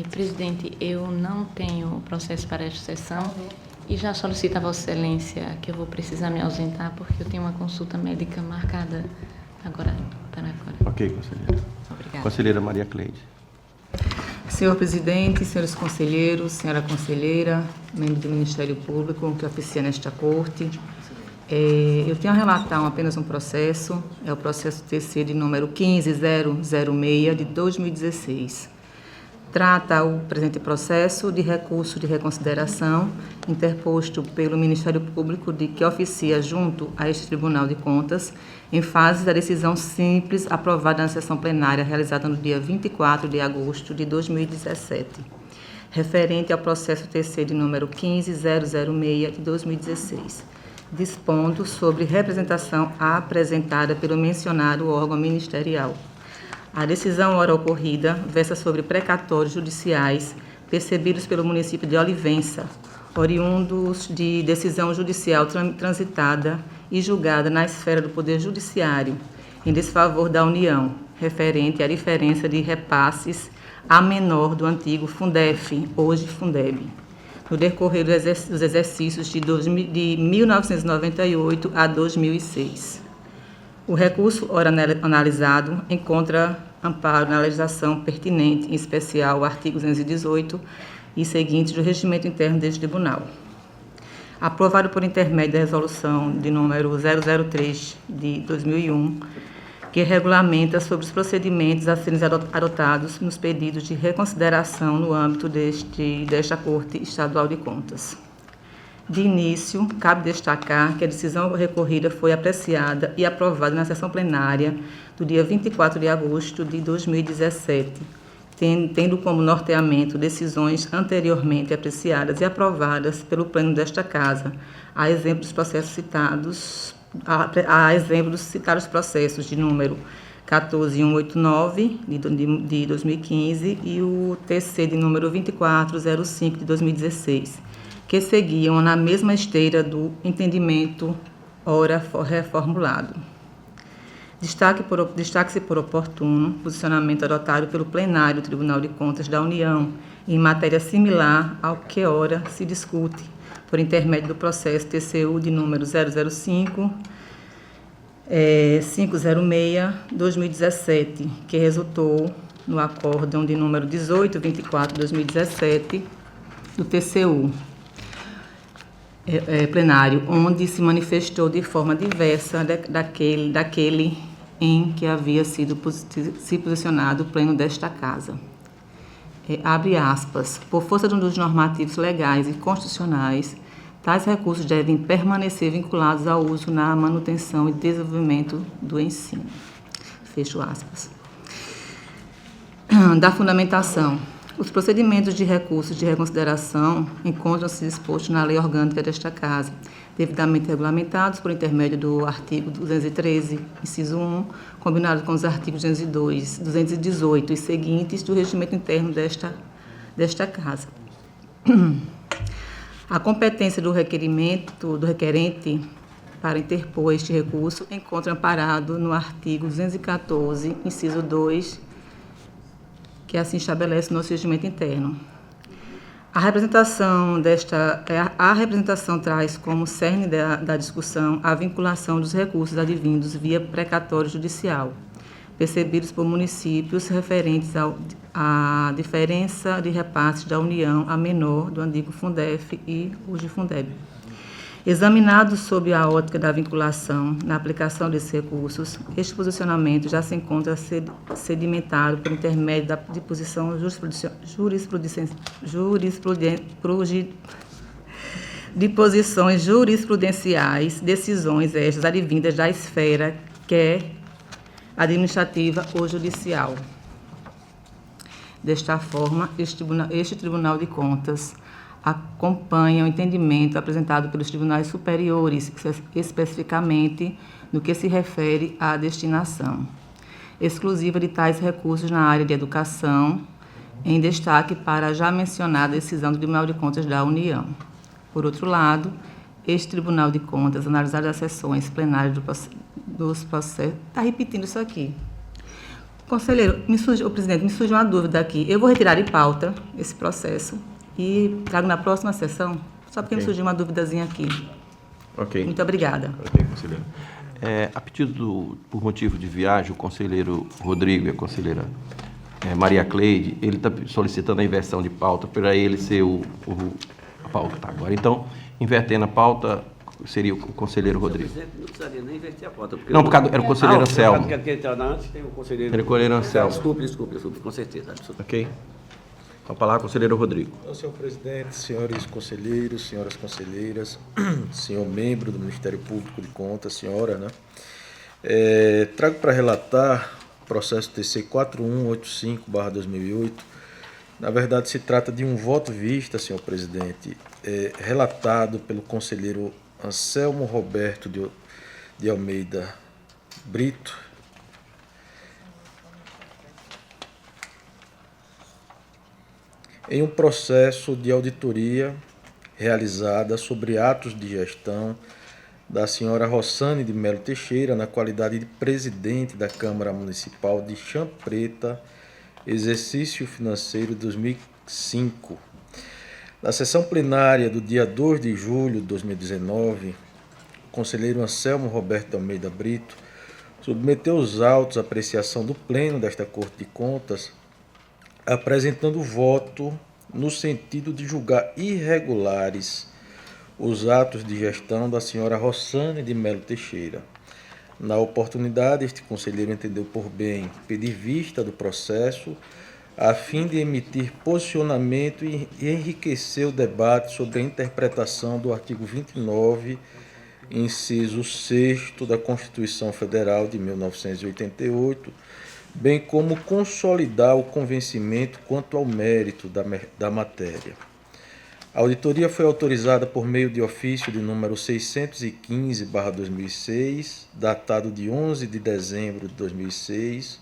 Presidente, eu não tenho processo para esta sessão e já solicito a Vossa Excelência que eu vou precisar me ausentar porque eu tenho uma consulta médica marcada agora, para agora. Ok, conselheira. Obrigada. Conselheira Maria Cleide. Senhor presidente, senhores conselheiros, senhora conselheira, membro do Ministério Público que oficia nesta corte, eu tenho a relatar apenas um processo, é o processo TC de número 15006 de 2016. Trata o presente processo de recurso de reconsideração interposto pelo Ministério Público que oficia junto a este Tribunal de Contas em fase da decisão simples aprovada na sessão plenária realizada no dia 24 de agosto de 2017, referente ao processo TC de número 15006 de 2016, dispondo sobre representação apresentada pelo mencionado órgão ministerial. A decisão ora ocorrida versa sobre precatórios judiciais percebidos pelo município de Olivença, oriundos de decisão judicial transitada e julgada na esfera do Poder Judiciário, em desfavor da União, referente à diferença de repasses a menor do antigo Fundef, hoje Fundeb, no decorrer dos exercícios de 1998 a 2006. O recurso, ora analisado, encontra amparo na legislação pertinente, em especial o artigo 218 e seguintes do Regimento Interno deste Tribunal. Aprovado por intermédio da resolução de número 003 de 2001, que regulamenta sobre os procedimentos a serem adotados nos pedidos de reconsideração no âmbito desta Corte Estadual de Contas. De início, cabe destacar que a decisão recorrida foi apreciada e aprovada na sessão plenária do dia 24 de agosto de 2017, tendo como norteamento decisões anteriormente apreciadas e aprovadas pelo Pleno desta Casa, a exemplo dos processos citados, processos de número 14189 de 2015 e o TC de número 2405 de 2016, que seguiam na mesma esteira do entendimento ora reformulado. Destaque-se por oportuno posicionamento adotado pelo plenário do Tribunal de Contas da União em matéria similar ao que ora se discute, por intermédio do processo TCU de número 005-506-2017, que resultou no acórdão de número 1824-2017 do TCU, plenário, onde se manifestou de forma diversa daquele em que havia sido se posicionado o pleno desta Casa. Abre aspas, por força dos normativos legais e constitucionais, tais recursos devem permanecer vinculados ao uso na manutenção e desenvolvimento do ensino. Fecho aspas. Da fundamentação. Os procedimentos de recursos de reconsideração encontram-se dispostos na Lei Orgânica desta Casa, devidamente regulamentados por intermédio do artigo 213, inciso 1, combinado com os artigos 202, 218 e seguintes do Regimento Interno desta Casa. A competência do requerente para interpor este recurso encontra amparado no artigo 214, inciso 2, que assim estabelece o nosso regimento interno. A representação traz como cerne da discussão a vinculação dos recursos advindos via precatório judicial, percebidos por municípios referentes à diferença de repasses da União a menor do antigo Fundef e hoje Fundeb. Examinado sob a ótica da vinculação na aplicação desses recursos, este posicionamento já se encontra sedimentado por intermédio da disposição disposições jurisprudenciais, decisões estas advindas da esfera quer administrativa ou judicial. Desta forma, este Tribunal de Contas acompanha o entendimento apresentado pelos tribunais superiores, especificamente no que se refere à destinação exclusiva de tais recursos na área de educação, em destaque para a já mencionada decisão do Tribunal de Contas da União. Por outro lado, este Tribunal de Contas, analisado as sessões plenárias dos processos... Está repetindo isso aqui. Conselheiro, presidente, me surgiu uma dúvida aqui. Eu vou retirar de pauta esse processo e trago na próxima sessão, só porque me surgiu uma duvidazinha aqui. Ok. Muito obrigada. Ok, conselheiro. A pedido por motivo de viagem, o conselheiro Rodrigo e a conselheira Maria Cleide, ele está solicitando a inversão de pauta para ele ser a pauta tá agora. Então, invertendo a pauta, seria o conselheiro Rodrigo. Presidente, não precisaria nem inverter a pauta. Não, por causa era o conselheiro Anselmo. Por causa que entrar antes, tem o conselheiro... Era o conselheiro Anselmo. Desculpe, com certeza. Ok. Com a palavra, conselheiro Rodrigo. Então, senhor presidente, senhores conselheiros, senhoras conselheiras, senhor membro do Ministério Público de Contas, senhora, né? Trago para relatar o processo TC 4185/2008. Na verdade, se trata de um voto vista, senhor presidente, relatado pelo conselheiro Anselmo Roberto de Almeida Brito, em um processo de auditoria realizada sobre atos de gestão da senhora Rossane de Melo Teixeira, na qualidade de presidente da Câmara Municipal de Champreta, exercício financeiro 2005. Na sessão plenária do dia 2 de julho de 2019, o conselheiro Anselmo Roberto de Almeida Brito submeteu os autos à apreciação do Pleno desta Corte de Contas, apresentando voto no sentido de julgar irregulares os atos de gestão da senhora Rossane de Melo Teixeira. Na oportunidade, este conselheiro entendeu por bem pedir vista do processo a fim de emitir posicionamento e enriquecer o debate sobre a interpretação do artigo 29, inciso 6º da Constituição Federal de 1988, bem como consolidar o convencimento quanto ao mérito da matéria. A auditoria foi autorizada por meio de ofício de número 615/2006, datado de 11 de dezembro de 2006,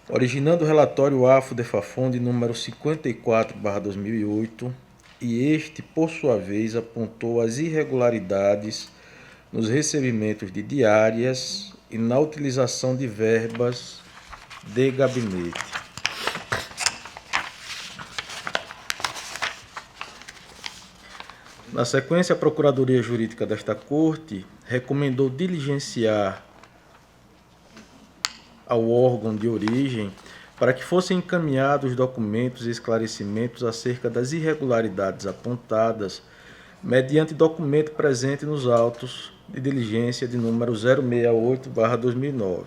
originando o relatório AFO-DEFAFON de número 54/2008, e este, por sua vez, apontou as irregularidades nos recebimentos de diárias e na utilização de verbas de gabinete. Na sequência, a Procuradoria Jurídica desta Corte recomendou diligenciar ao órgão de origem para que fossem encaminhados documentos e esclarecimentos acerca das irregularidades apontadas mediante documento presente nos autos de diligência de número 068/2009.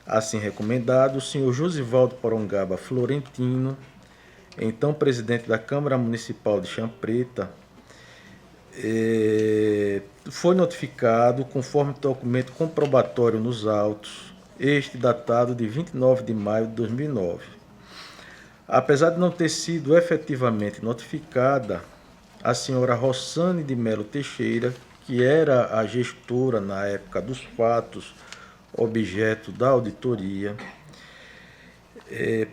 Assim recomendado, o senhor Josivaldo Porongaba Florentino, então presidente da Câmara Municipal de Champreta, foi notificado conforme documento comprobatório nos autos, este datado de 29 de maio de 2009. Apesar de não ter sido efetivamente notificada, a senhora Rossane de Melo Teixeira, que era a gestora na época dos fatos objeto da auditoria,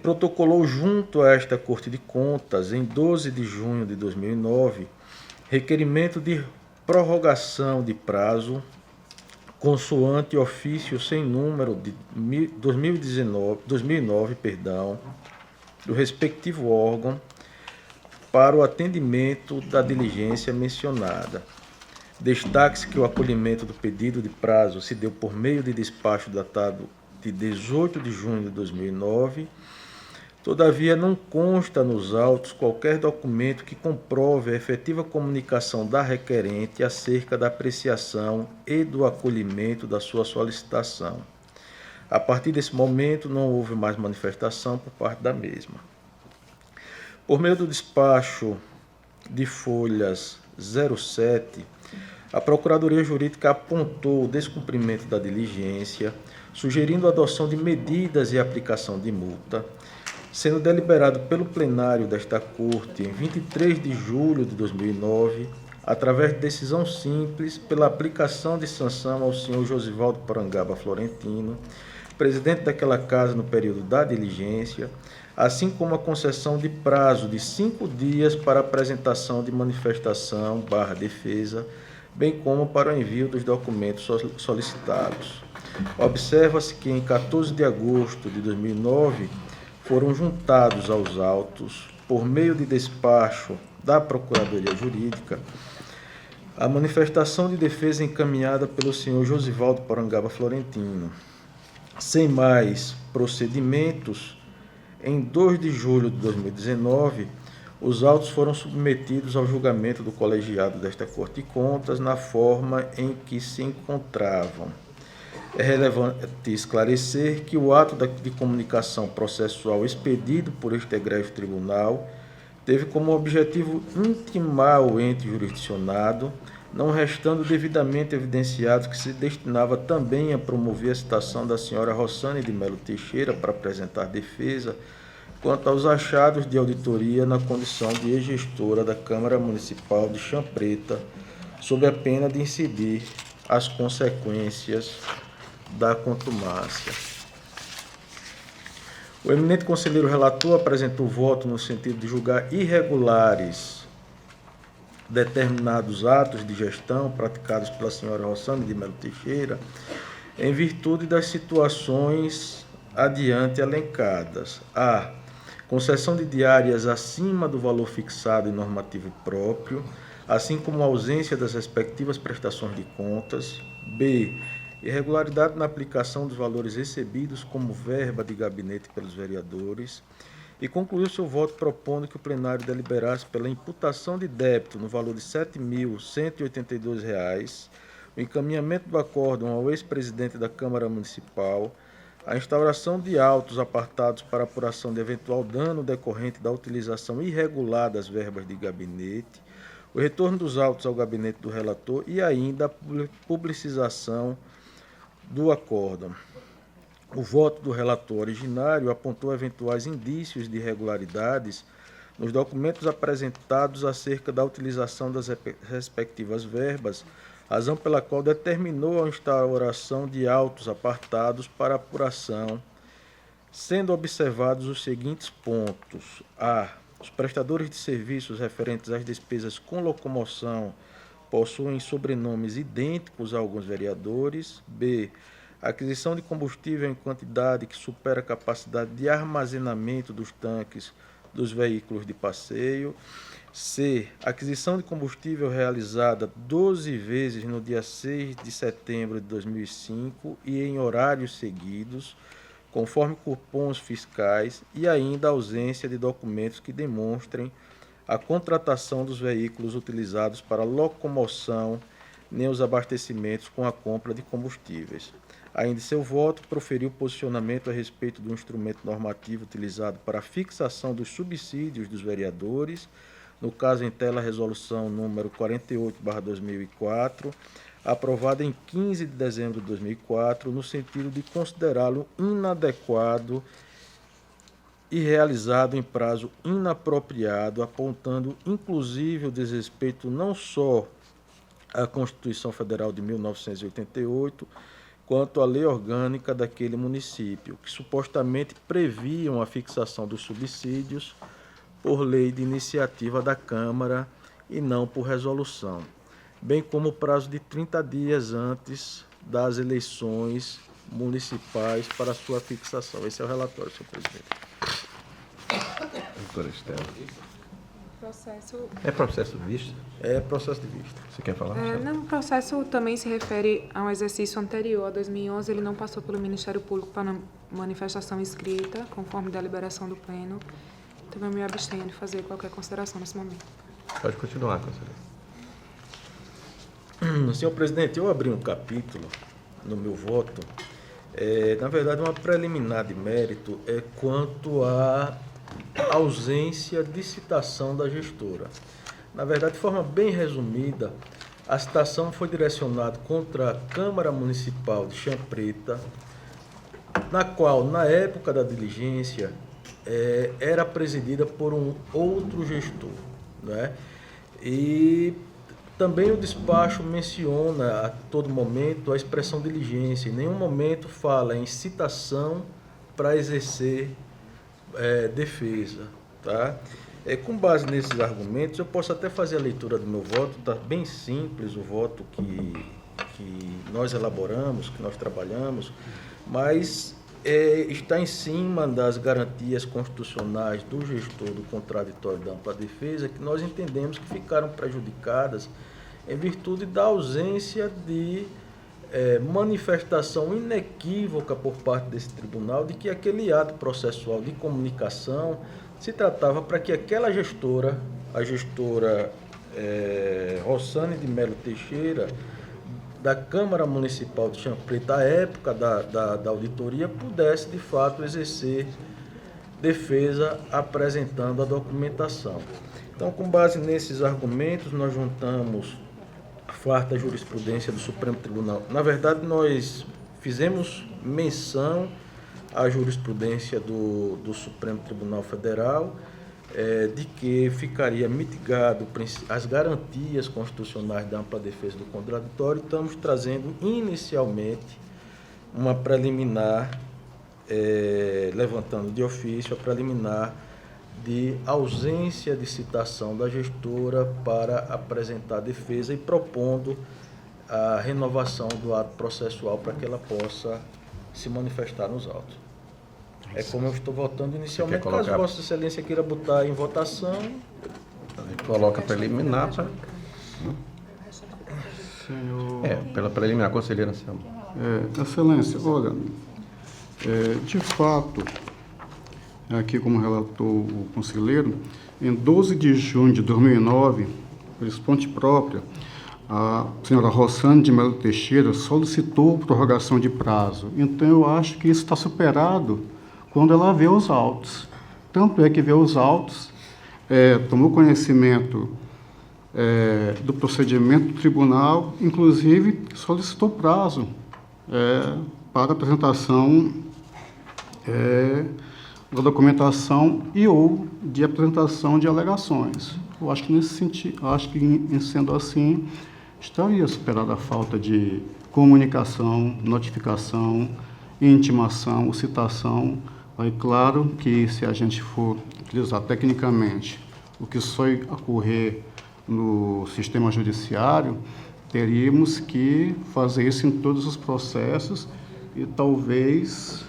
protocolou junto a esta Corte de Contas, em 12 de junho de 2009, requerimento de prorrogação de prazo consoante ofício sem número de 2009, do respectivo órgão para o atendimento da diligência mencionada. Destaque-se que o acolhimento do pedido de prazo se deu por meio de despacho datado de 18 de junho de 2009. Todavia, não consta nos autos qualquer documento que comprove a efetiva comunicação da requerente acerca da apreciação e do acolhimento da sua solicitação. A partir desse momento, não houve mais manifestação por parte da mesma. Por meio do despacho de folhas 07, a Procuradoria Jurídica apontou o descumprimento da diligência, sugerindo a adoção de medidas e aplicação de multa, sendo deliberado pelo plenário desta Corte em 23 de julho de 2009, através de decisão simples, pela aplicação de sanção ao senhor Josivaldo Porongaba Florentino, presidente daquela casa no período da diligência, assim como a concessão de prazo de 5 dias para apresentação de manifestação/defesa, bem como para o envio dos documentos solicitados. Observa-se que em 14 de agosto de 2009 foram juntados aos autos, por meio de despacho da Procuradoria Jurídica, a manifestação de defesa encaminhada pelo senhor Josivaldo Porangaba Florentino. Sem mais procedimentos, em 2 de julho de 2019, os autos foram submetidos ao julgamento do colegiado desta Corte de Contas na forma em que se encontravam. É relevante esclarecer que o ato de comunicação processual expedido por este egrégio tribunal teve como objetivo intimar o ente jurisdicionado, não restando devidamente evidenciado que se destinava também a promover a citação da senhora Rossane de Melo Teixeira para apresentar defesa quanto aos achados de auditoria na condição de ex-gestora da Câmara Municipal de Champreta, sob a pena de incidir as consequências da contumácia. O eminente conselheiro relator apresentou voto no sentido de julgar irregulares determinados atos de gestão praticados pela senhora Rossane de Melo Teixeira, em virtude das situações adiante elencadas. A. Concessão de diárias acima do valor fixado em normativo próprio, assim como a ausência das respectivas prestações de contas. B. Irregularidade na aplicação dos valores recebidos como verba de gabinete pelos vereadores. E concluiu seu voto propondo que o plenário deliberasse pela imputação de débito no valor de R$ 7.182, o encaminhamento do acórdão ao ex-presidente da Câmara Municipal, a instauração de autos apartados para apuração de eventual dano decorrente da utilização irregular das verbas de gabinete, o retorno dos autos ao gabinete do relator e ainda a publicização do acórdão. O voto do relator originário apontou eventuais indícios de irregularidades nos documentos apresentados acerca da utilização das respectivas verbas, razão pela qual determinou a instauração de autos apartados para apuração, sendo observados os seguintes pontos. A. Os prestadores de serviços referentes às despesas com locomoção possuem sobrenomes idênticos a alguns vereadores. B. A aquisição de combustível em quantidade que supera a capacidade de armazenamento dos tanques dos veículos de passeio. C. Aquisição de combustível realizada 12 vezes no dia 6 de setembro de 2005 e em horários seguidos, conforme cupons fiscais, e ainda a ausência de documentos que demonstrem a contratação dos veículos utilizados para locomoção, nem os abastecimentos com a compra de combustíveis. Ainda em seu voto, proferiu posicionamento a respeito do instrumento normativo utilizado para a fixação dos subsídios dos vereadores, no caso em tela a resolução número 48/2004, aprovada em 15 de dezembro de 2004, no sentido de considerá-lo inadequado e realizado em prazo inapropriado, apontando inclusive o desrespeito não só à Constituição Federal de 1988, quanto à lei orgânica daquele município, que supostamente previam a fixação dos subsídios por lei de iniciativa da Câmara e não por resolução, bem como o prazo de 30 dias antes das eleições municipais para sua fixação. Esse é o relatório, senhor presidente. Doutora Estela. Processo... É processo de vista? É processo de vista. Você quer falar? Não, o processo também se refere a um exercício anterior, a 2011. Ele não passou pelo Ministério Público para manifestação escrita, conforme deliberação do Pleno. Então, eu me abstenho de fazer qualquer consideração nesse momento. Pode continuar, conselheiro. Senhor presidente, eu abri um capítulo no meu voto, na verdade uma preliminar de mérito, quanto à ausência de citação da gestora. Na verdade, de forma bem resumida, a citação foi direcionada contra a Câmara Municipal de Champreta, na qual, na época da diligência, era presidida por um outro gestor, né? E também o despacho menciona a todo momento a expressão diligência. Em nenhum momento fala em citação para exercer defesa, tá? Com base nesses argumentos, eu posso até fazer a leitura do meu voto. Está bem simples o voto que que nós elaboramos, que nós trabalhamos, mas está em cima das garantias constitucionais do gestor do contraditório da ampla defesa, que nós entendemos que ficaram prejudicadas em virtude da ausência de manifestação inequívoca por parte desse tribunal de que aquele ato processual de comunicação se tratava para que aquela gestora, a gestora Rossane de Melo Teixeira, da Câmara Municipal de Chã Preta, à época da auditoria, pudesse, de fato, exercer defesa apresentando a documentação. Então, com base nesses argumentos, nós juntamos a farta jurisprudência do Supremo Tribunal. Na verdade, nós fizemos menção à jurisprudência do Supremo Tribunal Federal, de que ficaria mitigado as garantias constitucionais da ampla defesa do contraditório. Estamos trazendo inicialmente uma preliminar, levantando de ofício a preliminar de ausência de citação da gestora para apresentar a defesa e propondo a renovação do ato processual para que ela possa se manifestar nos autos. É como eu estou votando inicialmente. Caso Vossa Excelência queira botar em votação, coloca preliminar para... pela preliminar, conselheira Anselmo. Excelência, olha, de fato, aqui como relatou o conselheiro, em 12 de junho de 2009, por esponte própria, a senhora Rossane de Melo Teixeira solicitou prorrogação de prazo. Então, eu acho que isso está superado quando ela vê os autos. Tanto é que vê os autos, tomou conhecimento do procedimento do tribunal, inclusive solicitou prazo para apresentação da documentação e ou de apresentação de alegações. Eu acho que nesse sentido, acho que em sendo assim, estaria superada a falta de comunicação, notificação, intimação ou citação. É claro que se a gente for utilizar tecnicamente o que só ocorrer no sistema judiciário, teríamos que fazer isso em todos os processos e talvez,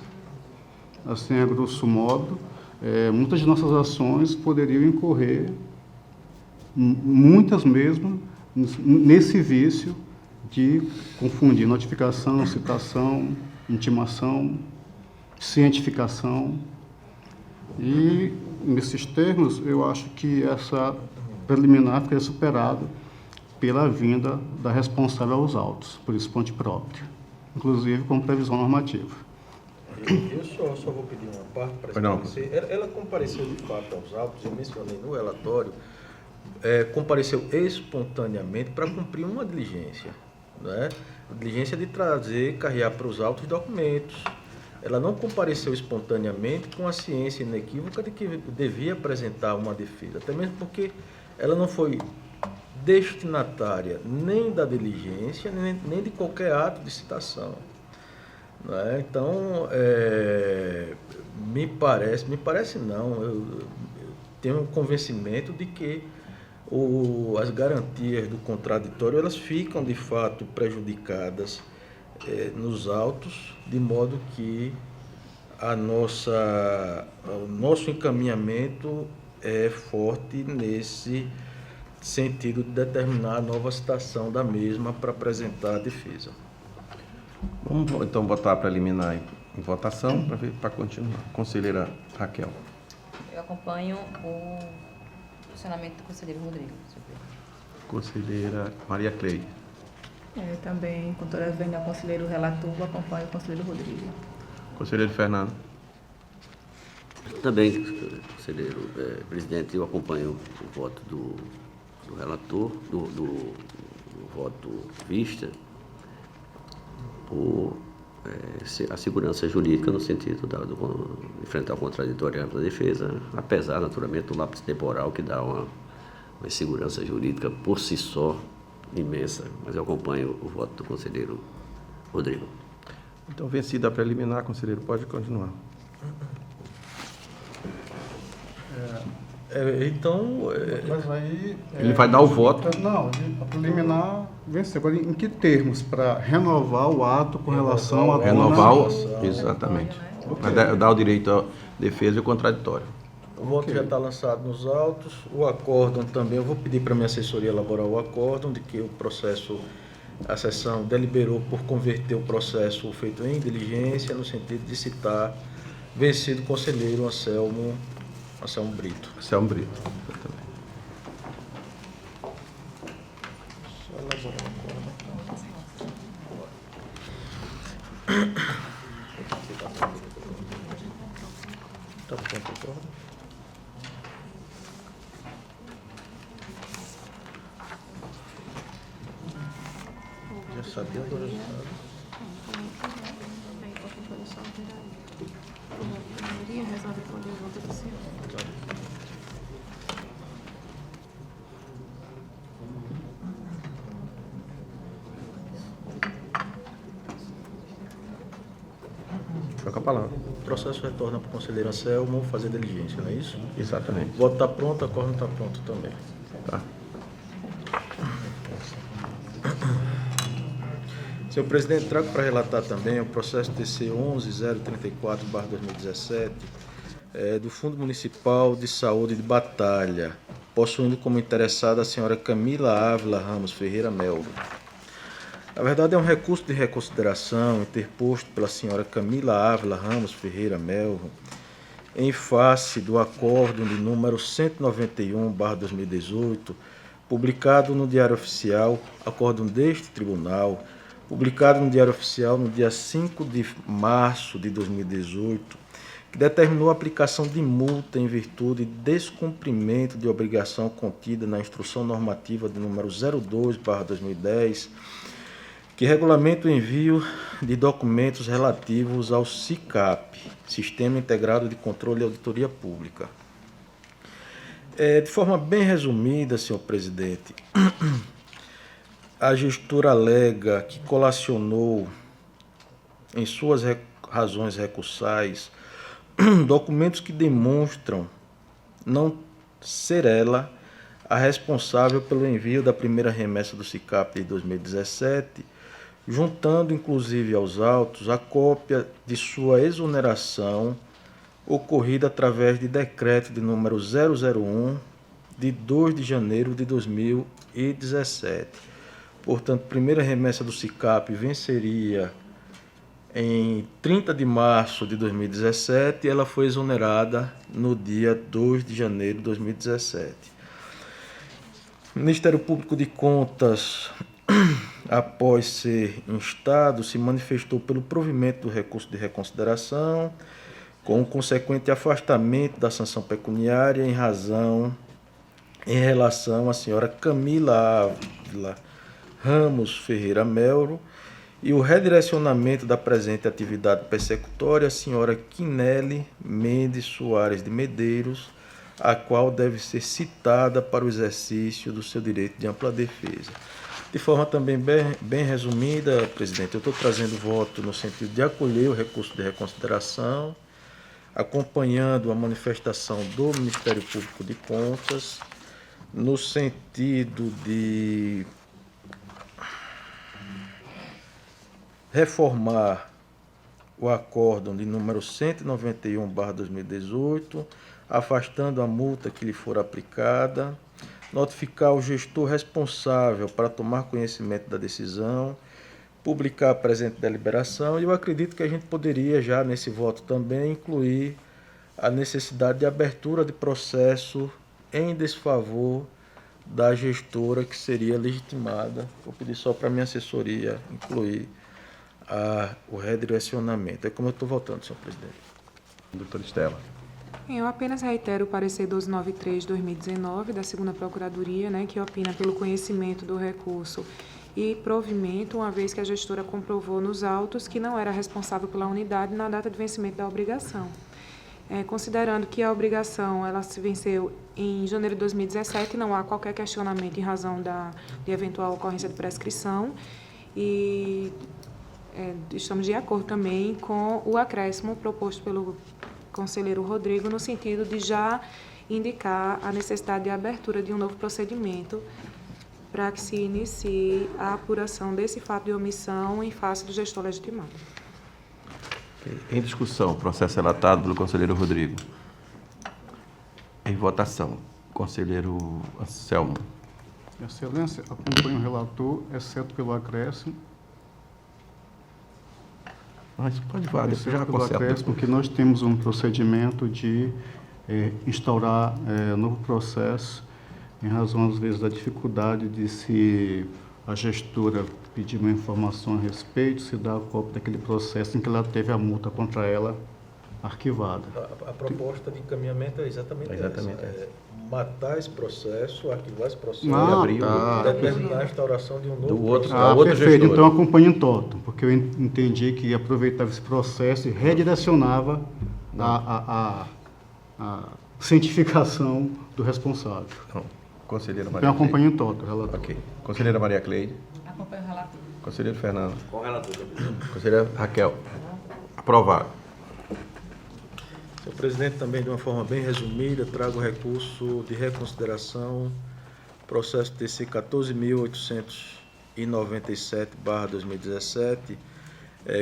assim a grosso modo, muitas de nossas ações poderiam incorrer, muitas mesmo, nesse vício de confundir notificação, citação, intimação, cientificação. E, nesses termos, eu acho que essa preliminar ficaria superada pela vinda da responsável aos autos, por esponte próprio, inclusive com previsão normativa. Eu só vou pedir uma parte para esclarecer. Ela compareceu de fato aos autos, eu mencionei no relatório, compareceu espontaneamente para cumprir uma diligência, né? A diligência de carregar para os autos documentos. Ela não compareceu espontaneamente com a ciência inequívoca de que devia apresentar uma defesa, até mesmo porque ela não foi destinatária nem da diligência, nem de qualquer ato de citação. Né? Então, me parece não, eu tenho um convencimento de que as garantias do contraditório elas ficam de fato prejudicadas nos autos, de modo que o nosso encaminhamento é forte nesse sentido de determinar a nova citação da mesma para apresentar a defesa. Vamos então botar a preliminar em votação para continuar. Conselheira Raquel. Eu acompanho o posicionamento do conselheiro Rodrigo. Conselheira Maria Cleide. Também, com toda a vênia, o conselheiro relator, acompanho o conselheiro Rodrigo. Conselheiro Fernando. Também, conselheiro presidente, eu acompanho o voto do relator, do voto vista, por a segurança jurídica no sentido de enfrentar o contraditório da defesa, apesar, naturalmente, do lápis temporal que dá uma insegurança jurídica por si só imensa, mas eu acompanho o voto do conselheiro Rodrigo. Então, vencida a preliminar, conselheiro, pode continuar. Mas aí... Ele vai dar o voto. Não, a preliminar venceu. Agora, em que termos? Para renovar o ato com relação à Renovar dona... exatamente. Vai dar o direito à defesa e o contraditório. O voto já está lançado nos autos. O acórdão também, eu vou pedir para a minha assessoria elaborar o acórdão de que o processo, a sessão deliberou por converter o processo feito em diligência, no sentido de citar vencido o conselheiro Anselmo Brito. Anselmo Brito, exatamente. Só elaborar o acórdão. Está pronto o acórdão? Já sabia do resultado. Troca a palavra. O processo retorna para o conselheiro Anselmo fazer diligência, não é isso? Exatamente. O voto está pronto, o acórdão está pronto também. Tá. Senhor presidente, trago para relatar também o processo TC 11034/2017 do Fundo Municipal de Saúde de Batalha, possuindo como interessada a senhora Camila Ávila Ramos Ferreira Melro. Na verdade, é um recurso de reconsideração interposto pela senhora Camila Ávila Ramos Ferreira Melro em face do acórdão de número 191/2018, publicado no Diário Oficial, acórdão deste tribunal, publicado no Diário Oficial no dia 5 de março de 2018, que determinou a aplicação de multa em virtude de descumprimento de obrigação contida na Instrução Normativa de número 02/2010, que regulamenta o envio de documentos relativos ao SICAP, Sistema Integrado de Controle e Auditoria Pública. De forma bem resumida, senhor presidente, a gestora alega que colacionou em suas razões recursais documentos que demonstram não ser ela a responsável pelo envio da primeira remessa do SICAP de 2017, juntando inclusive aos autos a cópia de sua exoneração ocorrida através de decreto de número 001 de 2 de janeiro de 2017. Portanto, a primeira remessa do SICAP venceria em 30 de março de 2017 e ela foi exonerada no dia 2 de janeiro de 2017. O Ministério Público de Contas, após ser instado, se manifestou pelo provimento do recurso de reconsideração, com o consequente afastamento da sanção pecuniária em relação à senhora Camila Ávila Ramos Ferreira Melro e o redirecionamento da presente atividade persecutória à senhora Quinele Mendes Soares de Medeiros, a qual deve ser citada para o exercício do seu direito de ampla defesa. De forma também bem resumida, presidente, eu estou trazendo voto no sentido de acolher o recurso de reconsideração, acompanhando a manifestação do Ministério Público de Contas, no sentido de reformar o acórdão de número 191/2018, afastando a multa que lhe for aplicada, notificar o gestor responsável para tomar conhecimento da decisão, publicar a presente deliberação, e eu acredito que a gente poderia já nesse voto também incluir a necessidade de abertura de processo em desfavor da gestora que seria legitimada. Vou pedir só para a minha assessoria incluir o redirecionamento. É como eu estou votando, senhor presidente. Doutora Estela. Eu apenas reitero o parecer 1293/2019 da 2ª Procuradoria, que opina pelo conhecimento do recurso e provimento, uma vez que a gestora comprovou nos autos que não era responsável pela unidade na data de vencimento da obrigação. Considerando que a obrigação ela se venceu em janeiro de 2017, não há qualquer questionamento em razão de eventual ocorrência de prescrição e estamos de acordo também com o acréscimo proposto pelo conselheiro Rodrigo, no sentido de já indicar a necessidade de abertura de um novo procedimento para que se inicie a apuração desse fato de omissão em face do gestor legitimado. Em discussão, processo relatado pelo conselheiro Rodrigo. Em votação, conselheiro Anselmo. Excelência, acompanho o relator, exceto pelo acréscimo. Mas pode valer, Exceto já pelo conserta. acréscimo, porque nós temos um procedimento de instaurar novo processo, em razão, às vezes, da dificuldade de se a gestora pedir uma informação a respeito, se dá a cópia daquele processo em que ela teve a multa contra ela arquivada. A proposta de encaminhamento é exatamente essa. Matar esse processo, arquivar esse processo Ah, e determinar a instauração de um novo Do outro, processo. da outra perfeito. gestora. Então, acompanho em toto, porque eu entendi que aproveitava esse processo e redirecionava a cientificação do responsável. Não. Conselheira Então, Maria acompanho em toto, relator. Ok. Conselheira Maria Cleide. Acompanho o relator. Conselheiro Fernando. Com relator. Conselheira Raquel. Aprovado. Senhor presidente, também de uma forma bem resumida, trago o recurso de reconsideração, processo TC 14.897/2017,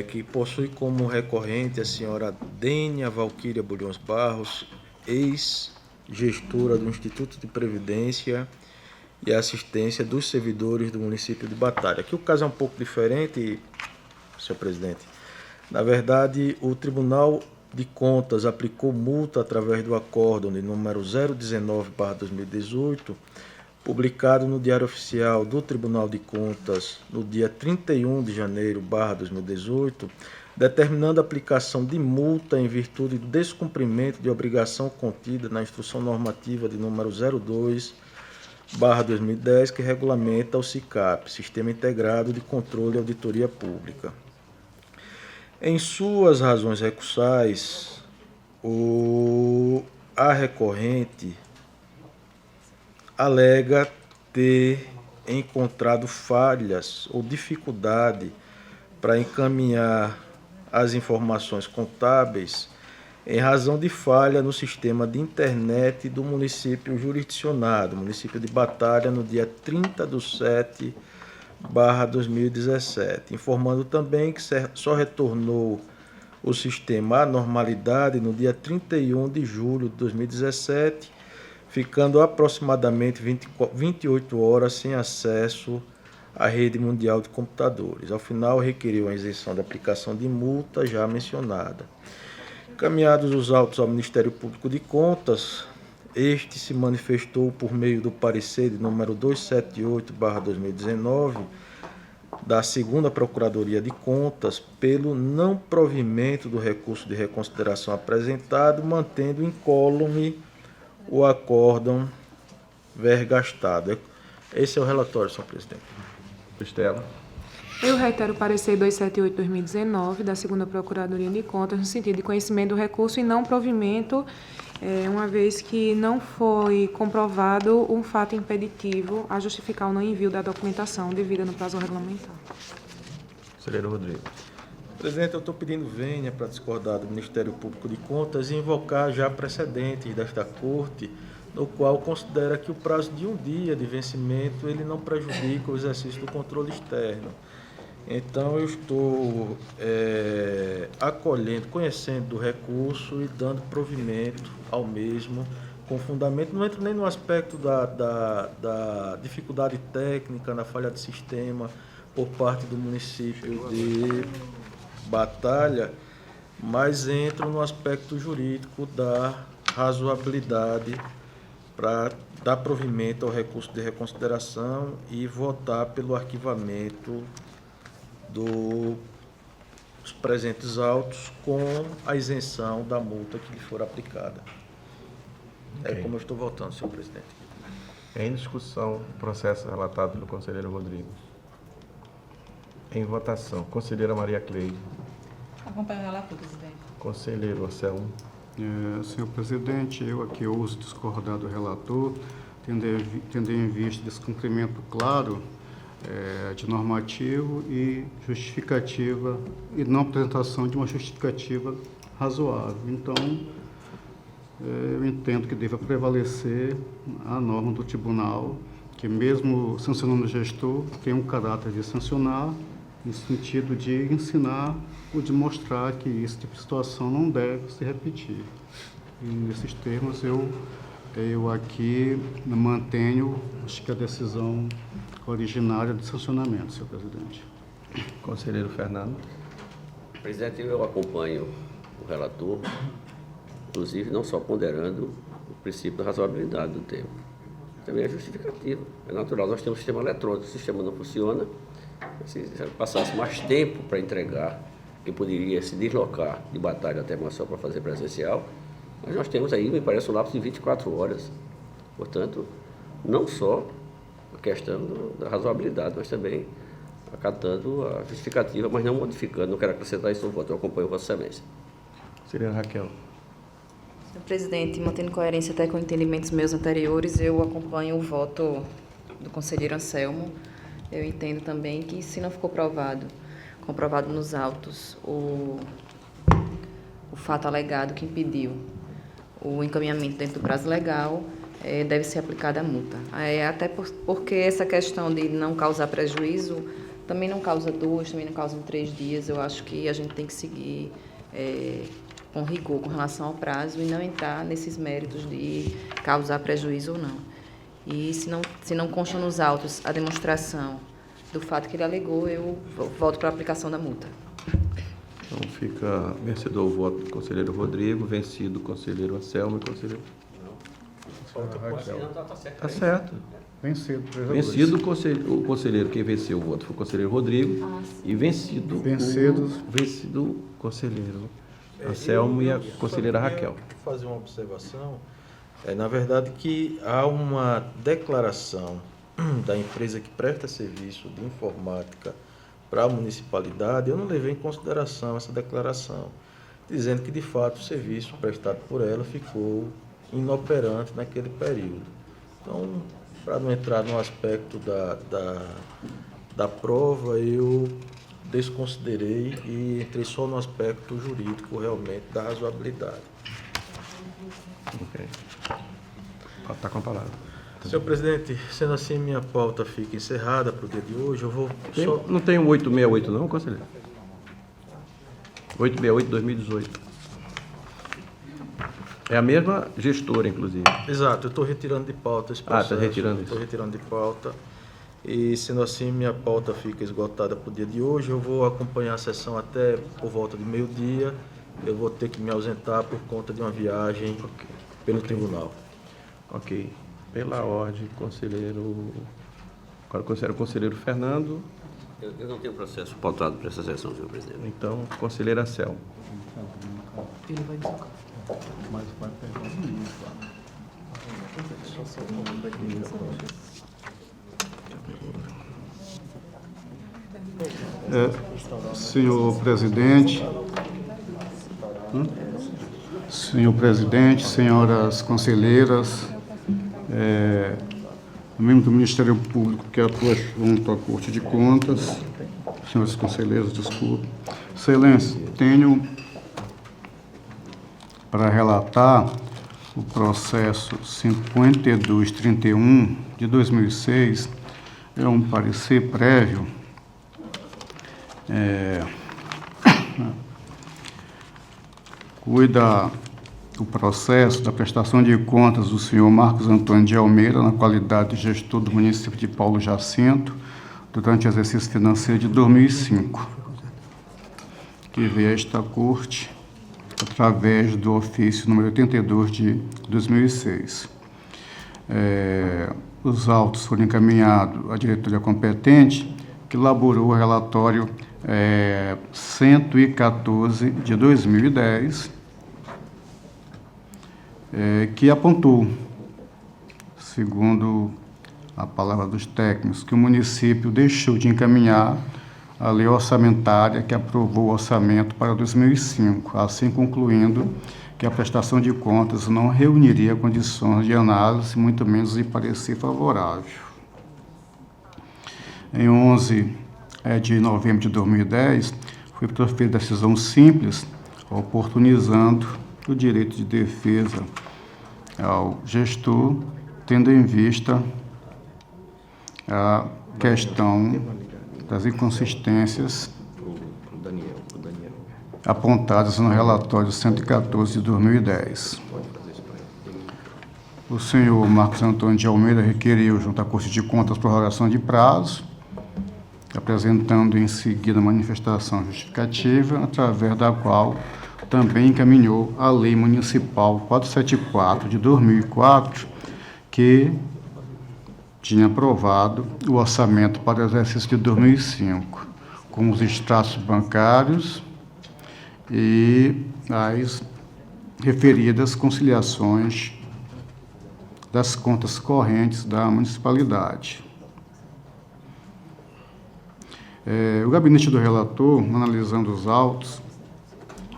que possui como recorrente a senhora Dênia Valquíria Bulhões Barros, ex-gestora do Instituto de Previdência e Assistência dos Servidores do município de Batalha. Aqui o caso é um pouco diferente, senhor presidente. Na verdade, o Tribunal de Contas aplicou multa através do acórdão de número 019/2018, publicado no Diário Oficial do Tribunal de Contas no dia 31 de janeiro/2018, determinando a aplicação de multa em virtude do descumprimento de obrigação contida na Instrução Normativa de número 02/2010, que regulamenta o SICAP, Sistema Integrado de Controle e Auditoria Pública. Em suas razões recursais, a recorrente alega ter encontrado falhas ou dificuldade para encaminhar as informações contábeis em razão de falha no sistema de internet do município jurisdicionado, município de Batalha, no dia 30/7/2017, informando também que só retornou o sistema à normalidade no dia 31 de julho de 2017, ficando aproximadamente 28 horas sem acesso à rede mundial de computadores. Ao final, requeriu a isenção da aplicação de multa já mencionada. Encaminhados os autos ao Ministério Público de Contas, este se manifestou por meio do parecer de número 278/2019 da 2ª Procuradoria de Contas pelo não provimento do recurso de reconsideração apresentado, mantendo incólume o acórdão vergastado. Esse é o relatório, senhor presidente. Estela. Eu reitero o parecer 278/2019 da 2ª Procuradoria de Contas, no sentido de conhecimento do recurso e não provimento, uma vez que não foi comprovado um fato impeditivo a justificar o não envio da documentação devida no prazo regulamentar. Conselheiro Rodrigo. Presidente, eu estou pedindo vênia para discordar do Ministério Público de Contas e invocar já precedentes desta Corte, no qual considera que o prazo de um dia de vencimento ele não prejudica o exercício do controle externo. Então, eu estou acolhendo, conhecendo do recurso e dando provimento ao mesmo com fundamento. Não entro nem no aspecto da dificuldade técnica, na falha de sistema por parte do município de Batalha, mas entro no aspecto jurídico da razoabilidade para dar provimento ao recurso de reconsideração e votar pelo arquivamento dos presentes autos com a isenção da multa que lhe for aplicada. É Ok. como eu estou votando, senhor presidente. Em discussão, processo relatado pelo conselheiro Rodrigo. Em votação, conselheira Maria Cleide. Acompanho o relator, presidente. Conselheiro Anselmo. Senhor presidente, eu aqui ouso discordar do relator, tendo em vista descumprimento claro de normativo e justificativa, e não apresentação de uma justificativa razoável. Então, eu entendo que deva prevalecer a norma do tribunal, que mesmo sancionando o gestor, tem um caráter de sancionar, no sentido de ensinar ou de mostrar que esse tipo de situação não deve se repetir. E nesses termos eu aqui mantenho, acho que a decisão originária de sancionamento, senhor presidente. Conselheiro Fernando. Presidente, eu acompanho o relator, inclusive não só ponderando o princípio da razoabilidade do tempo, também é justificativo, é natural. Nós temos um sistema eletrônico, o sistema não funciona. Se passasse mais tempo para entregar, que poderia se deslocar de Batalha até Maceió para fazer presencial, mas nós temos aí, me parece, um lapso de 24 horas. Portanto, não só a questão da razoabilidade, mas também acatando a justificativa, mas não modificando. Não quero acrescentar isso no voto, eu acompanho Vossa Excelência. Conselheira Raquel. Senhor presidente, mantendo coerência até com entendimentos meus anteriores, eu acompanho o voto do conselheiro Anselmo. Eu entendo também que, se não ficou comprovado nos autos o fato alegado que impediu o encaminhamento dentro do prazo legal, deve ser aplicada a multa. Até porque essa questão de não causar prejuízo também não causa 2, também não causa 3 dias. Eu acho que a gente tem que seguir com rigor com relação ao prazo e não entrar nesses méritos de causar prejuízo ou não. E se não consta nos autos a demonstração do fato que ele alegou, eu volto para a aplicação da multa. Então fica vencedor o voto do conselheiro Rodrigo, vencido o conselheiro Anselmo e o conselheiro... Está certo. Vencido, Vencido o conselheiro, quem venceu o voto foi o conselheiro Rodrigo, e vencido o conselheiro Anselmo e a conselheira Raquel. Fazer uma observação. Na verdade, que há uma declaração da empresa que presta serviço de informática para a municipalidade. Eu não levei em consideração essa declaração, dizendo que, de fato, o serviço prestado por ela ficou inoperante naquele período. Então, para não entrar no aspecto da prova, eu desconsiderei e entrei só no aspecto jurídico, realmente, da razoabilidade. Ok. Está com a palavra. Senhor presidente, sendo assim, minha pauta fica encerrada para o dia de hoje. Eu vou só... Não tem um 868 não, conselheiro? 868 2018. É a mesma gestora, inclusive. Exato, eu estou retirando de pauta esse processo. Está retirando isso. Estou retirando de pauta. E, sendo assim, minha pauta fica esgotada para o dia de hoje. Eu vou acompanhar a sessão até por volta de meio-dia. Eu vou ter que me ausentar por conta de uma viagem pelo tribunal. Ok. Pela ordem, conselheiro... Agora considero o conselheiro Fernando. Eu não tenho processo pautado para essa sessão, senhor presidente. Então, conselheira Anselmo. Ele vai dizer. Mas vai pegar o ministro. Senhor presidente, senhoras conselheiras, membro do Ministério Público que atua junto à Corte de Contas, senhores conselheiros, desculpe. Excelência, tenho para relatar o processo 5231 de 2006, é um parecer prévio cuida do processo da prestação de contas do senhor Marcos Antônio de Almeida, na qualidade de gestor do município de Paulo Jacinto, durante o exercício financeiro de 2005, que veio a esta Corte através do ofício número 82 de 2006. Os autos foram encaminhados à diretoria competente, que elaborou o relatório 114 de 2010, que apontou, segundo a palavra dos técnicos, que o município deixou de encaminhar a lei orçamentária que aprovou o orçamento para 2005, assim concluindo que a prestação de contas não reuniria condições de análise, muito menos de parecer favorável. Em 11 de novembro de 2010, foi proferida decisão simples, oportunizando o direito de defesa ao gestor, tendo em vista a questão das inconsistências apontadas no relatório 114 de 2010. O senhor Marcos Antônio de Almeida requeriu, junto à Corte de Contas, prorrogação de prazo, apresentando em seguida a manifestação justificativa, através da qual também encaminhou a Lei Municipal 474 de 2004, que tinha aprovado o orçamento para o exercício de 2005, com os extratos bancários e as referidas conciliações das contas correntes da municipalidade. O gabinete do relator, analisando os autos,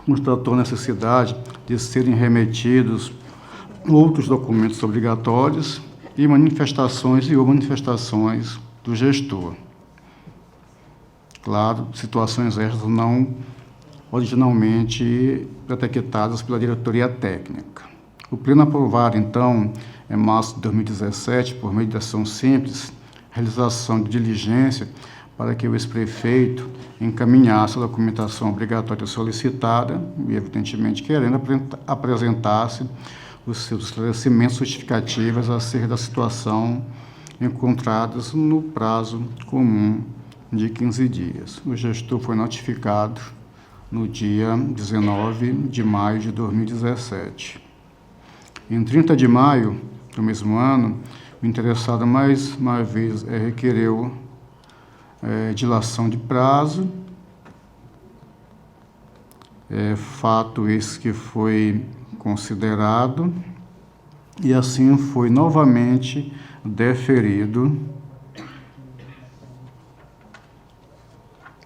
constatou a necessidade de serem remetidos outros documentos obrigatórios e manifestações ou manifestações do gestor. Claro, situações estas não originalmente detectadas pela diretoria técnica. O pleno aprovar, então, em março de 2017, por meio de ação simples, realização de diligência para que o ex-prefeito encaminhasse a documentação obrigatória solicitada e, evidentemente, querendo apresentasse os seus esclarecimentos justificativos acerca da situação encontradas no prazo comum de 15 dias. O gestor foi notificado no dia 19 de maio de 2017. Em 30 de maio do mesmo ano, o interessado mais uma vez requereu dilação de prazo, fato esse que foi considerado e assim foi novamente deferido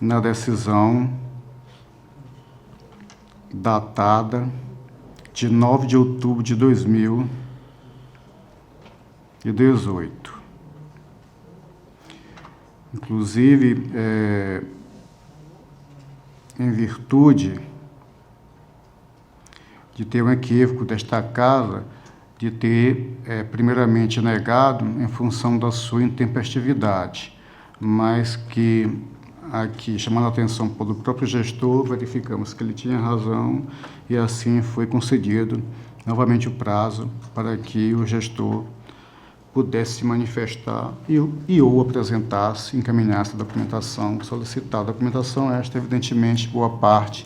na decisão datada de 9 de outubro de 2018. Inclusive, em virtude de ter um equívoco desta casa, de ter, primeiramente, negado em função da sua intempestividade, mas que, aqui, chamando a atenção pelo próprio gestor, verificamos que ele tinha razão e assim foi concedido novamente o prazo para que o gestor pudesse se manifestar e ou apresentasse, encaminhasse a documentação solicitada. A documentação esta, evidentemente, boa parte,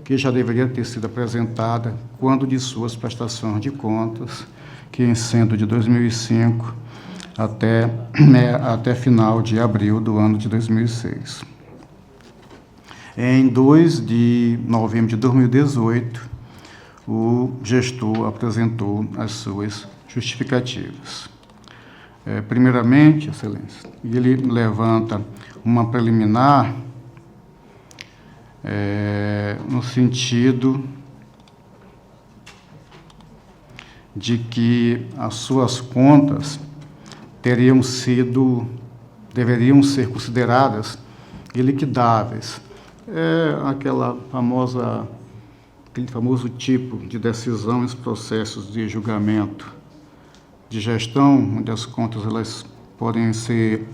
que já deveria ter sido apresentada quando de suas prestações de contas, que sendo de 2005 até final de abril do ano de 2006. Em 2 de novembro de 2018, o gestor apresentou as suas justificativas. Primeiramente, Excelência, ele levanta uma preliminar no sentido de que as suas contas deveriam ser consideradas iliquidáveis. Aquele famoso tipo de decisão em processos de julgamento de gestão, onde as contas elas podem ser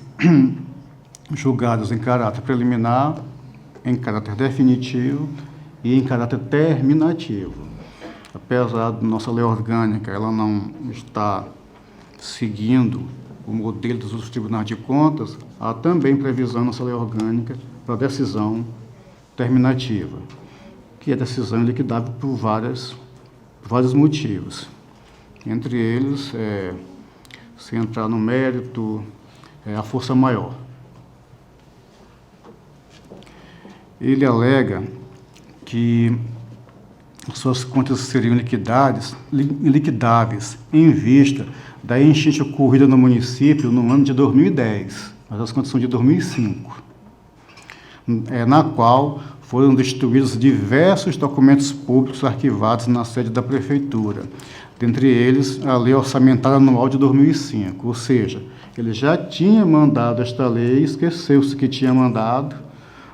julgadas em caráter preliminar, em caráter definitivo e em caráter terminativo. Apesar da nossa lei orgânica, ela não está seguindo o modelo dos outros tribunais de contas, há também previsão na nossa lei orgânica para decisão terminativa, que é decisão iliquidável por vários motivos. Entre eles, se entrar no mérito, a força maior. Ele alega que suas contas seriam iliquidáveis em vista da enchente ocorrida no município no ano de 2010, mas as contas são de 2005, na qual foram destruídos diversos documentos públicos arquivados na sede da Prefeitura, dentre eles a Lei Orçamentária Anual de 2005, ou seja, ele já tinha mandado esta lei, esqueceu-se que tinha mandado,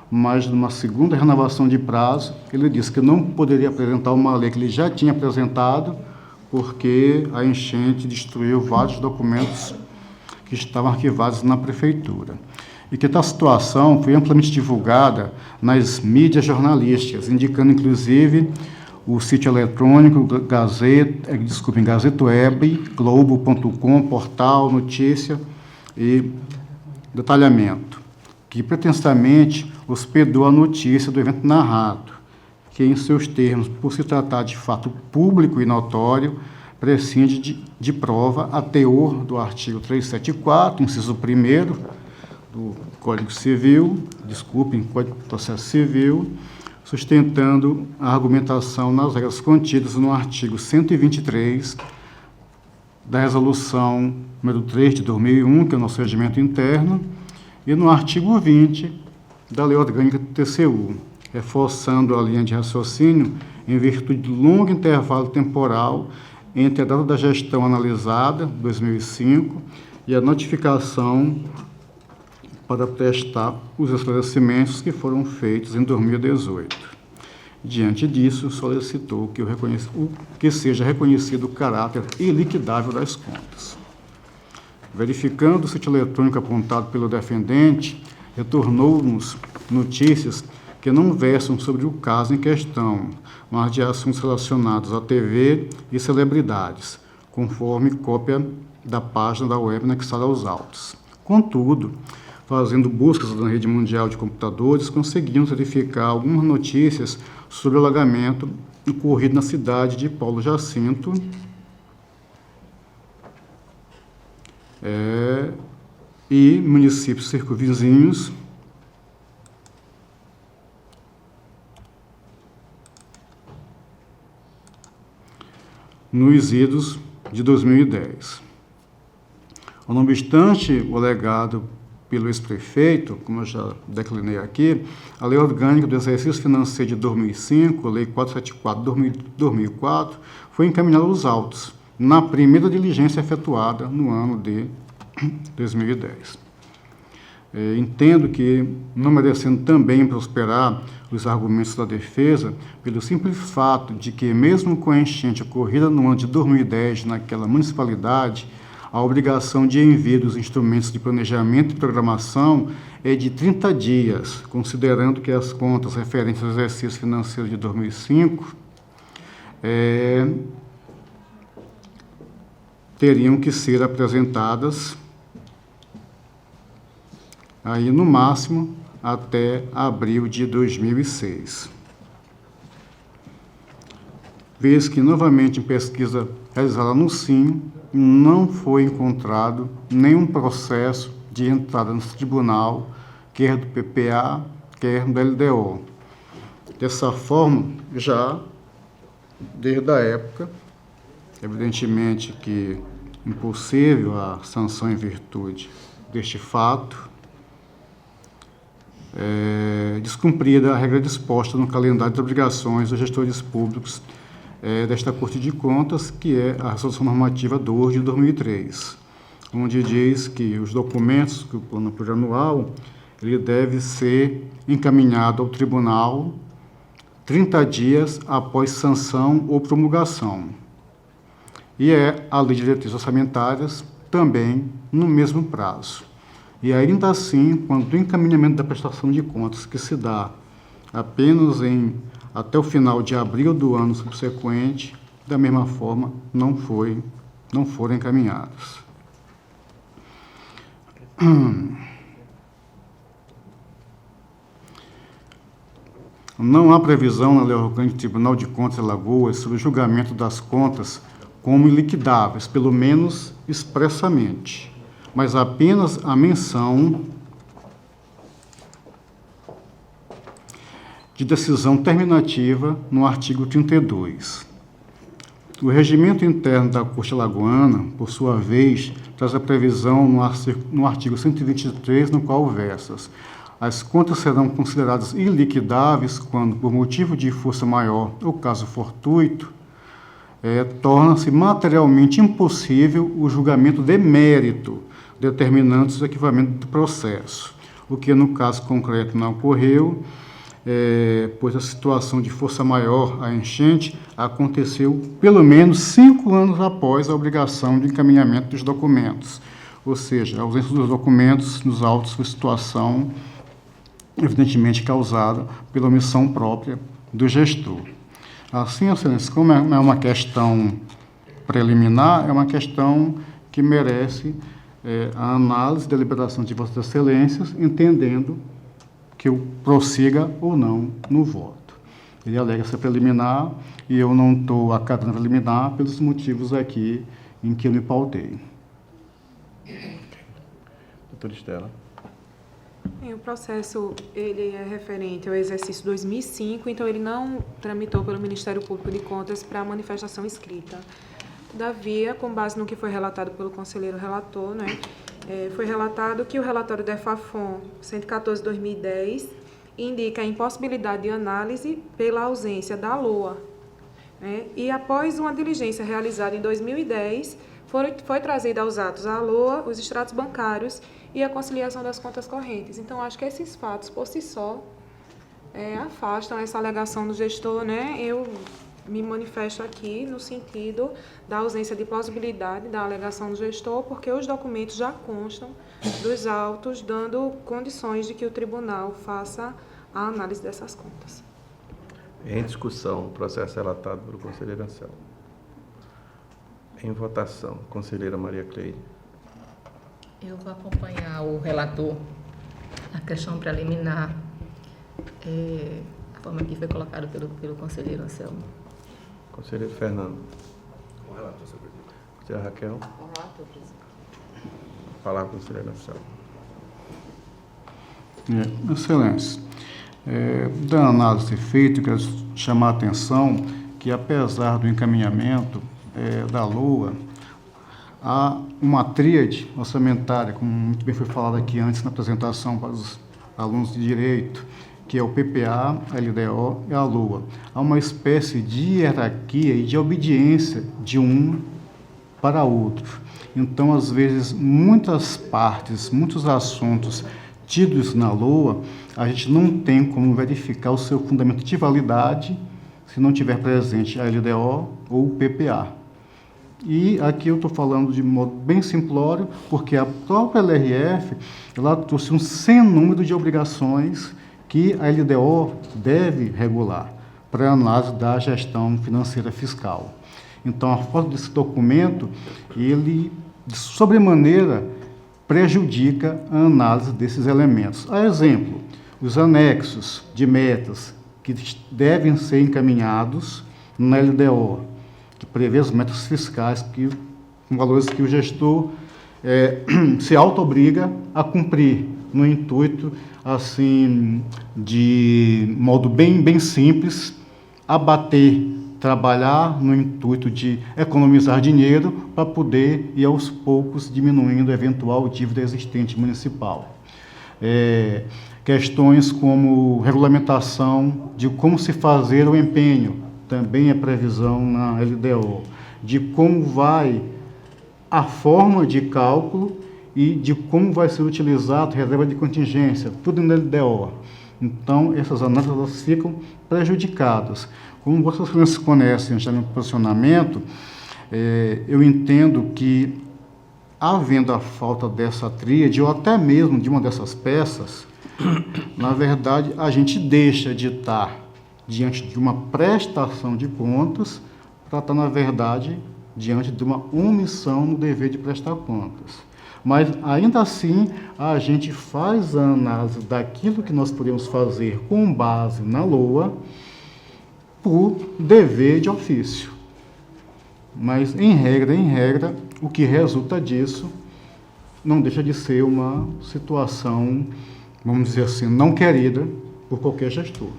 mas numa segunda renovação de prazo, ele disse que não poderia apresentar uma lei que ele já tinha apresentado, porque a enchente destruiu vários documentos que estavam arquivados na prefeitura. E que tal situação foi amplamente divulgada nas mídias jornalísticas, indicando inclusive o sítio eletrônico Gazeta Web, Globo.com, portal, notícia e detalhamento, que pretensamente hospedou a notícia do evento narrado, que em seus termos, por se tratar de fato público e notório, prescinde de prova a teor do artigo 374, inciso 1º do Código Civil, Código de Processo Civil, sustentando a argumentação nas regras contidas no artigo 123 da Resolução número 3 de 2001, que é o nosso regimento interno, e no artigo 20 da Lei Orgânica do TCU, reforçando a linha de raciocínio em virtude do longo intervalo temporal entre a data da gestão analisada, 2005, e a notificação para prestar os esclarecimentos que foram feitos em 2018. Diante disso, solicitou que seja reconhecido o caráter iliquidável das contas. Verificando o sítio eletrônico apontado pelo defendente, retornou-nos notícias que não versam sobre o caso em questão, mas de assuntos relacionados à TV e celebridades, conforme cópia da página da web anexada aos autos. Contudo, fazendo buscas na rede mundial de computadores, conseguimos verificar algumas notícias sobre o alagamento ocorrido na cidade de Paulo Jacinto, e municípios circunvizinhos, nos idos de 2010. Não obstante o alegado pelo ex-prefeito, como eu já declinei aqui, a Lei Orgânica do Exercício Financeiro de 2005, Lei 474 de 2004, foi encaminhada aos autos, na primeira diligência efetuada no ano de 2010. Entendo que, não merecendo também prosperar os argumentos da defesa, pelo simples fato de que, mesmo com a enchente ocorrida no ano de 2010 naquela municipalidade, a obrigação de envio dos instrumentos de planejamento e programação é de 30 dias, considerando que as contas referentes ao exercício financeiro de 2005 teriam que ser apresentadas aí no máximo até abril de 2006. Vez que, novamente, em pesquisa realizada no SIM, não foi encontrado nenhum processo de entrada no tribunal, quer do PPA, quer do LDO. Dessa forma, já desde a época, evidentemente que impossível a sanção em virtude deste fato, descumprida a regra disposta no calendário de obrigações dos gestores públicos desta Corte de Contas, que é a Resolução Normativa 2 de 2003, onde diz que os documentos do plano plurianual ele deve ser encaminhado ao tribunal 30 dias após sanção ou promulgação. E a Lei de Diretrizes Orçamentárias também no mesmo prazo. E ainda assim, quando o encaminhamento da prestação de contas, que se dá apenas até o final de abril do ano subsequente, da mesma forma, não foram encaminhados. Não há previsão na Lei Orgânica do Tribunal de Contas de Alagoas sobre o julgamento das contas como iliquidáveis, pelo menos expressamente, mas apenas a menção de decisão terminativa no artigo 32. O regimento interno da Corte Alagoana, por sua vez, traz a previsão no artigo 123, no qual versas: as contas serão consideradas iliquidáveis quando, por motivo de força maior ou caso fortuito, torna-se materialmente impossível o julgamento de mérito, determinando o arquivamento do processo, o que no caso concreto não ocorreu, pois a situação de força maior à enchente aconteceu pelo menos 5 anos após a obrigação de encaminhamento dos documentos. Ou seja, a ausência dos documentos nos autos foi situação evidentemente causada pela omissão própria do gestor. Assim, Excelência, como é uma questão preliminar, é uma questão que merece a análise e deliberação de Vossas Excelências, entendendo que eu prossiga ou não no voto. Ele alega ser preliminar e eu não estou acatando preliminar pelos motivos aqui em que eu me pautei. Doutora Estela. O processo ele é referente ao exercício 2005, então ele não tramitou pelo Ministério Público de Contas para manifestação escrita. Todavia, com base no que foi relatado pelo conselheiro relator, foi relatado que o relatório da EFAFON 114/2010 indica a impossibilidade de análise pela ausência da LOA. E após uma diligência realizada em 2010, foi trazida aos atos a LOA, os extratos bancários e a conciliação das contas correntes. Então, acho que esses fatos, por si só, afastam essa alegação do gestor. Eu me manifesto aqui no sentido da ausência de plausibilidade da alegação do gestor, porque os documentos já constam dos autos, dando condições de que o tribunal faça a análise dessas contas. Em discussão, o processo relatado pelo conselheiro Anselmo. Em votação, conselheira Maria Cleide. Eu vou acompanhar o relator na questão preliminar, a forma que foi colocada pelo conselheiro Anselmo. Conselheiro Fernando. Com relator, senhor presidente. Conselheira Raquel. Com relator, presidente. Palavra, conselheiro Anselmo. Excelência, da análise feita, eu quero chamar a atenção que, apesar do encaminhamento da LOA, há uma tríade orçamentária, como muito bem foi falado aqui antes na apresentação para os alunos de Direito, que é o PPA, a LDO e a LOA. Há uma espécie de hierarquia e de obediência de um para outro. Então, às vezes, muitas partes, muitos assuntos tidos na LOA, a gente não tem como verificar o seu fundamento de validade se não tiver presente a LDO ou o PPA. E aqui eu estou falando de modo bem simplório, porque a própria LRF ela trouxe um sem número de obrigações que a LDO deve regular para a análise da gestão financeira fiscal. Então, a falta desse documento, ele, de sobremaneira, prejudica a análise desses elementos. A exemplo, os anexos de metas que devem ser encaminhados na LDO, que prevê as metas fiscais, com valores que o gestor se auto-obriga a cumprir, no intuito, assim, de modo bem simples, abater, trabalhar no intuito de economizar dinheiro para poder ir aos poucos diminuindo a eventual dívida existente municipal. Questões como regulamentação de como se fazer o empenho, também é previsão na LDO, de como vai a forma de cálculo e de como vai ser utilizado a reserva de contingência, tudo na LDO. Então, essas análises elas ficam prejudicadas. Como vocês conhecem já no posicionamento, eu entendo que, havendo a falta dessa tríade, ou até mesmo de uma dessas peças, na verdade, a gente deixa de estar diante de uma prestação de contas para estar, na verdade, diante de uma omissão no dever de prestar contas. Mas, ainda assim, a gente faz a análise daquilo que nós podemos fazer com base na LOA por dever de ofício. Mas, em regra, o que resulta disso não deixa de ser uma situação, vamos dizer assim, não querida por qualquer gestor.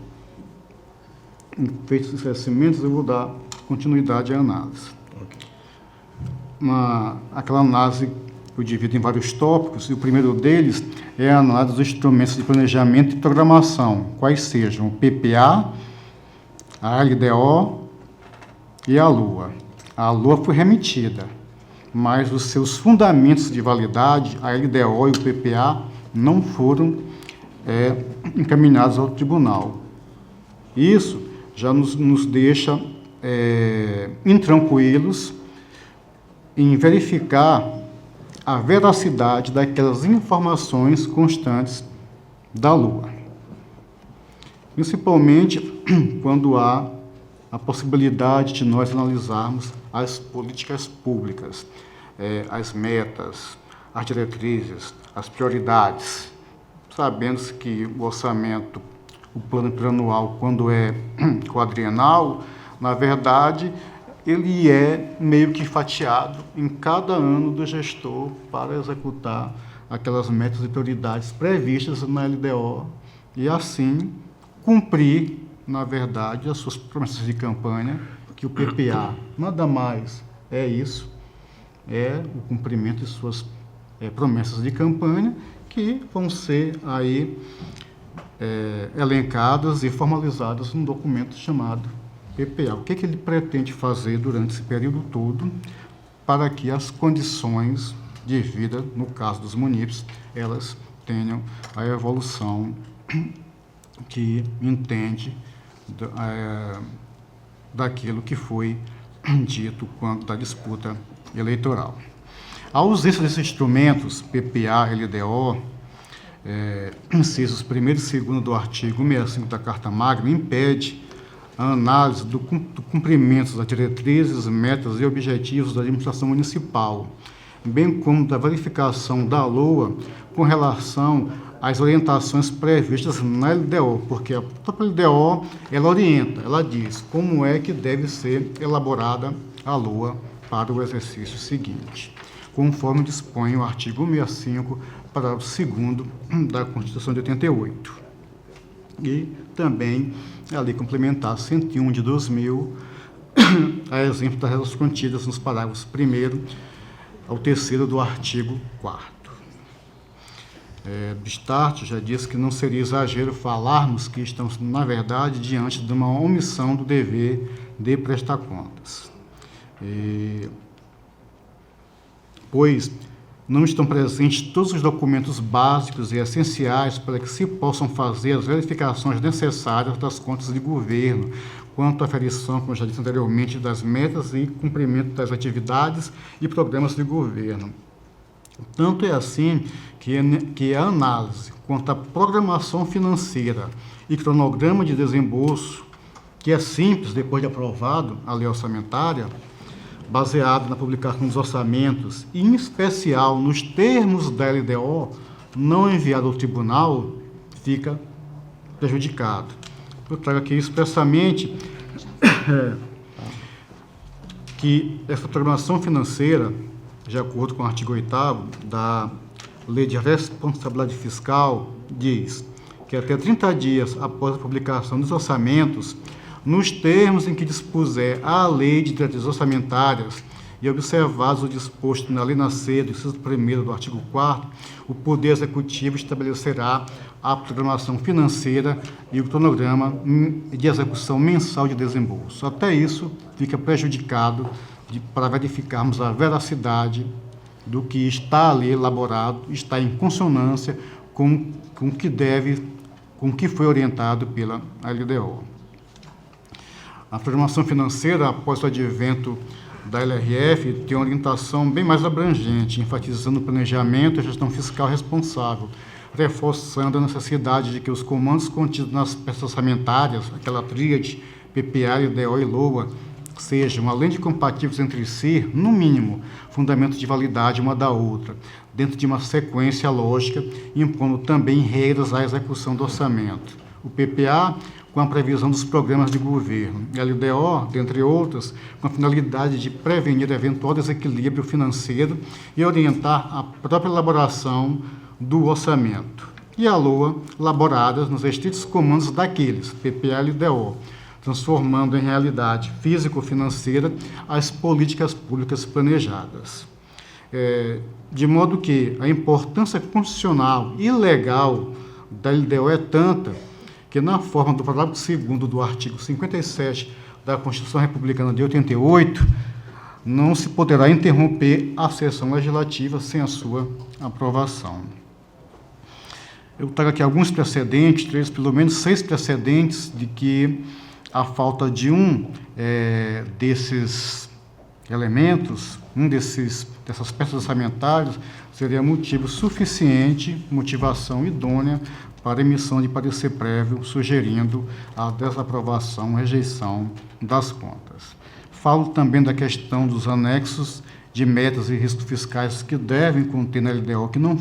Feitos os esclarecimentos, eu vou dar continuidade à análise. Aquela análise eu divido em vários tópicos, e o primeiro deles é a análise dos instrumentos de planejamento e programação, quais sejam o PPA, a LDO e a LOA. A LOA foi remetida, mas os seus fundamentos de validade, a LDO e o PPA, não foram encaminhados ao tribunal. Isso já nos deixa intranquilos em verificar a veracidade daquelas informações constantes da Lua. Principalmente quando há a possibilidade de nós analisarmos as políticas públicas, as metas, as diretrizes, as prioridades, sabendo-se que o orçamento, o plano plurianual, quando é quadrienal, na verdade, ele é meio que fatiado em cada ano do gestor para executar aquelas metas e prioridades previstas na LDO e, assim, cumprir, na verdade, as suas promessas de campanha, que o PPA nada mais é isso, é o cumprimento de suas promessas de campanha, que vão ser aí elencadas e formalizadas num documento chamado PPA. O que ele pretende fazer durante esse período todo para que as condições de vida, no caso dos munícipes, elas tenham a evolução que entende daquilo que foi dito quanto da disputa eleitoral. A ausência desses instrumentos, PPA, LDO, incisos 1º e 2º do artigo 165 da Carta Magna, impede a análise do cumprimento das diretrizes, metas e objetivos da administração municipal, bem como da verificação da LOA com relação às orientações previstas na LDO, porque a própria LDO, ela orienta, ela diz como é que deve ser elaborada a LOA para o exercício seguinte, conforme dispõe o artigo 165, parágrafo 2º da Constituição de 88. E também a Lei Complementar 101 de 2000, a exemplo das regras contidas nos parágrafos 1º ao 3º do artigo 4º. Bistart já disse que não seria exagero falarmos que estamos, na verdade, diante de uma omissão do dever de prestar contas. Pois não estão presentes todos os documentos básicos e essenciais para que se possam fazer as verificações necessárias das contas de governo, quanto à aferição, como já disse anteriormente, das metas e cumprimento das atividades e programas de governo. Tanto é assim que a análise quanto à programação financeira e cronograma de desembolso, que é simples depois de aprovado a lei orçamentária, baseado na publicação dos orçamentos, e em especial nos termos da LDO, não enviado ao tribunal, fica prejudicado. Eu trago aqui expressamente que essa programação financeira, de acordo com o artigo 8º da Lei de Responsabilidade Fiscal, diz que até 30 dias após a publicação dos orçamentos, nos termos em que dispuser a Lei de Diretrizes Orçamentárias e observados o disposto na Lei C, do inciso 1º do artigo 4º, o Poder Executivo estabelecerá a programação financeira e o cronograma de execução mensal de desembolso. Até isso fica prejudicado para verificarmos a veracidade do que está ali elaborado, está em consonância com o que foi orientado pela LDO. A programação financeira, após o advento da LRF, tem uma orientação bem mais abrangente, enfatizando o planejamento e a gestão fiscal responsável, reforçando a necessidade de que os comandos contidos nas peças orçamentárias, aquela tríade PPA, LDO e LOA, sejam, além de compatíveis entre si, no mínimo, fundamentos de validade uma da outra, dentro de uma sequência lógica, impondo também regras à execução do orçamento. O PPA, com a previsão dos programas de governo, e a LDO, dentre outras, com a finalidade de prevenir eventual desequilíbrio financeiro e orientar a própria elaboração do orçamento. E a LOA, elaboradas nos estritos comandos daqueles, PPA e LDO, transformando em realidade físico-financeira as políticas públicas planejadas. De modo que a importância constitucional e legal da LDO é tanta que, na forma do parágrafo 2º do artigo 57 da Constituição Republicana de 88, não se poderá interromper a sessão legislativa sem a sua aprovação. eu trago aqui alguns precedentes, pelo menos 6 precedentes, de que a falta de desses elementos, dessas peças orçamentárias, seria motivo suficiente, motivação idônea para emissão de parecer prévio, sugerindo a desaprovação, rejeição das contas. Falo também da questão dos anexos de metas e riscos fiscais que devem conter na LDO, que não